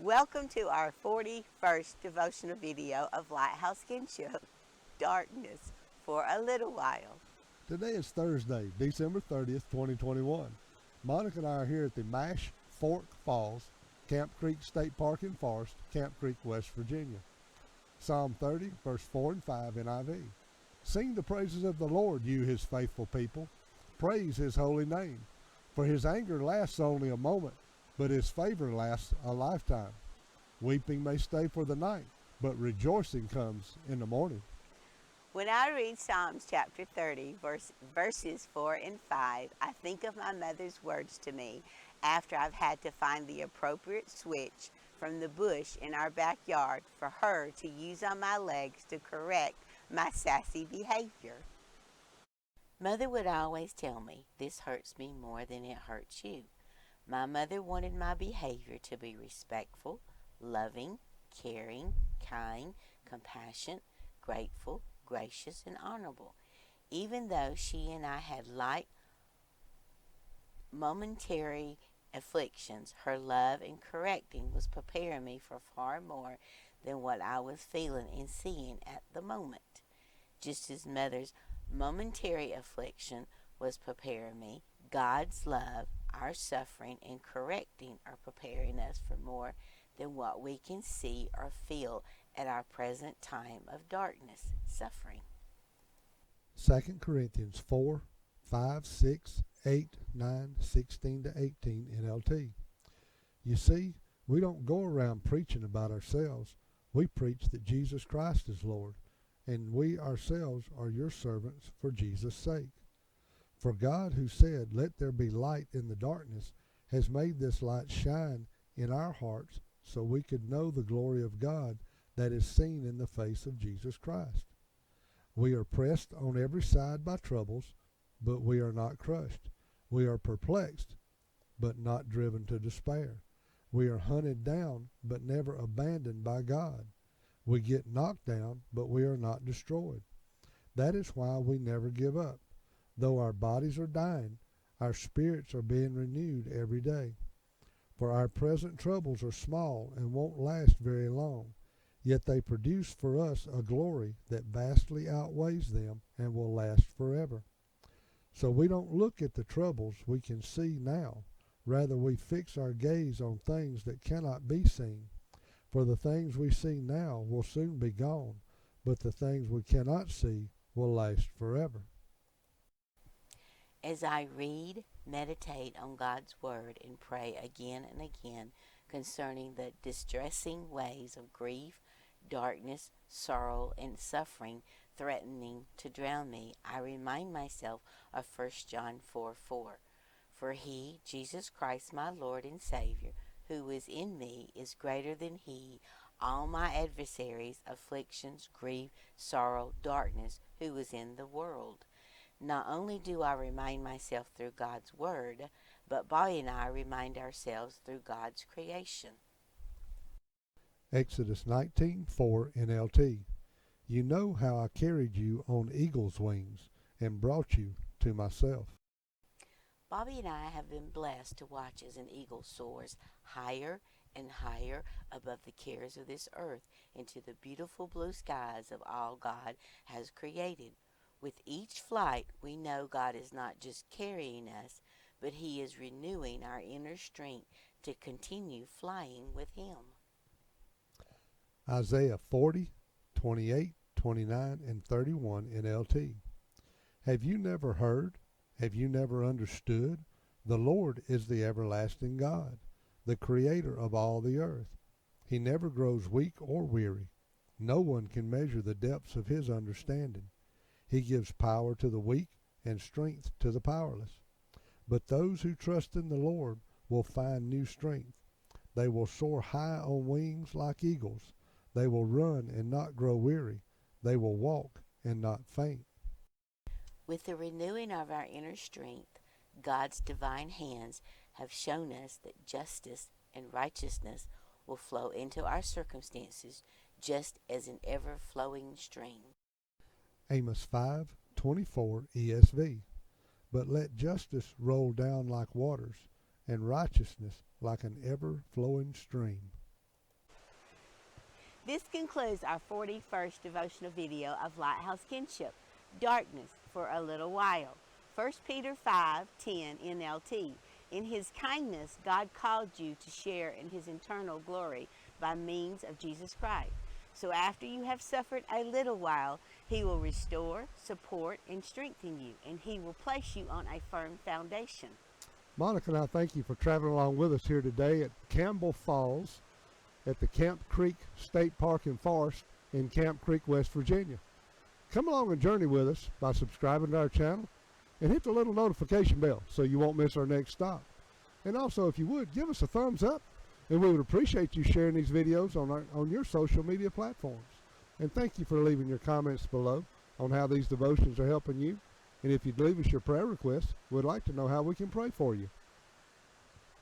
Welcome to our 41st devotional video of LightHouse KinShip, Darkness for a Little While. Today is Thursday, December 30th, 2021. Monica and I are here at the Mash Fork Falls, Camp Creek State Park and Forest, Camp Creek, West Virginia. Psalm 30, verse 4 and 5 NIV. Sing the praises of the Lord, you his faithful people. Praise his holy name. For his anger lasts only a moment, but his favor lasts a lifetime. Weeping may stay for the night, but rejoicing comes in the morning. When I read Psalms chapter 30, verses 4 and 5, I think of my mother's words to me after I've had to find the appropriate switch from the bush in our backyard for her to use on my legs to correct my sassy behavior. Mother would always tell me, "This hurts me more than it hurts you." My mother wanted my behavior to be respectful, loving, caring, kind, compassionate, grateful, gracious, and honorable. Even though she and I had light, momentary afflictions, her love and correcting was preparing me for far more than what I was feeling and seeing at the moment. Just as Mother's momentary affliction was preparing me, God's love, our suffering, and correcting are preparing us for more than what we can see or feel at our present time of darkness, suffering. 2 Corinthians 4, 5, 6, 8, 9, 16 to 18 NLT. You see, we don't go around preaching about ourselves. We preach that Jesus Christ is Lord, and we ourselves are your servants for Jesus' sake. For God, who said, "Let there be light in the darkness," has made this light shine in our hearts so we could know the glory of God that is seen in the face of Jesus Christ. We are pressed on every side by troubles, but we are not crushed. We are perplexed, but not driven to despair. We are hunted down, but never abandoned by God. We get knocked down, but we are not destroyed. That is why we never give up. Though our bodies are dying, our spirits are being renewed every day. For our present troubles are small and won't last very long, yet they produce for us a glory that vastly outweighs them and will last forever. So we don't look at the troubles we can see now. Rather, we fix our gaze on things that cannot be seen. For the things we see now will soon be gone, but the things we cannot see will last forever. As I read, meditate on God's Word, and pray again and again concerning the distressing ways of grief, darkness, sorrow, and suffering threatening to drown me, I remind myself of 1 John 4:4. For he, Jesus Christ, my Lord and Savior, who is in me, is greater than he, all my adversaries, afflictions, grief, sorrow, darkness, who is in the world. Not only do I remind myself through God's Word, but Bobby and I remind ourselves through God's creation. Exodus 19:4 NLT. You know how I carried you on eagle's wings and brought you to myself. Bobby and I have been blessed to watch as an eagle soars higher and higher above the cares of this earth into the beautiful blue skies of all God has created. With each flight, we know God is not just carrying us, but he is renewing our inner strength to continue flying with him. Isaiah 40:28, 29, and 31 NLT. Have you never heard? Have you never understood? The Lord is the everlasting God, the creator of all the earth. He never grows weak or weary. No one can measure the depths of his understanding. He gives power to the weak and strength to the powerless. But those who trust in the Lord will find new strength. They will soar high on wings like eagles. They will run and not grow weary. They will walk and not faint. With the renewing of our inner strength, God's divine hands have shown us that justice and righteousness will flow into our circumstances just as an ever-flowing stream. Amos 5:24 ESV. But let justice roll down like waters, and righteousness like an ever-flowing stream. This concludes our 41st devotional video of Lighthouse KinShip, Darkness for a Little While. 1 Peter 5:10 NLT. In His kindness, God called you to share in His eternal glory by means of Jesus Christ. So after you have suffered a little while, He will restore, support, and strengthen you, and He will place you on a firm foundation. Monica and I thank you for traveling along with us here today at Campbell Falls at the Camp Creek State Park and Forest in Camp Creek, West Virginia. Come along and journey with us by subscribing to our channel and hit the little notification bell so you won't miss our next stop. And also, if you would, give us a thumbs up, and we would appreciate you sharing these videos on your social media platforms. And thank you for leaving your comments below on how these devotions are helping you. And if you'd leave us your prayer requests, we'd like to know how we can pray for you.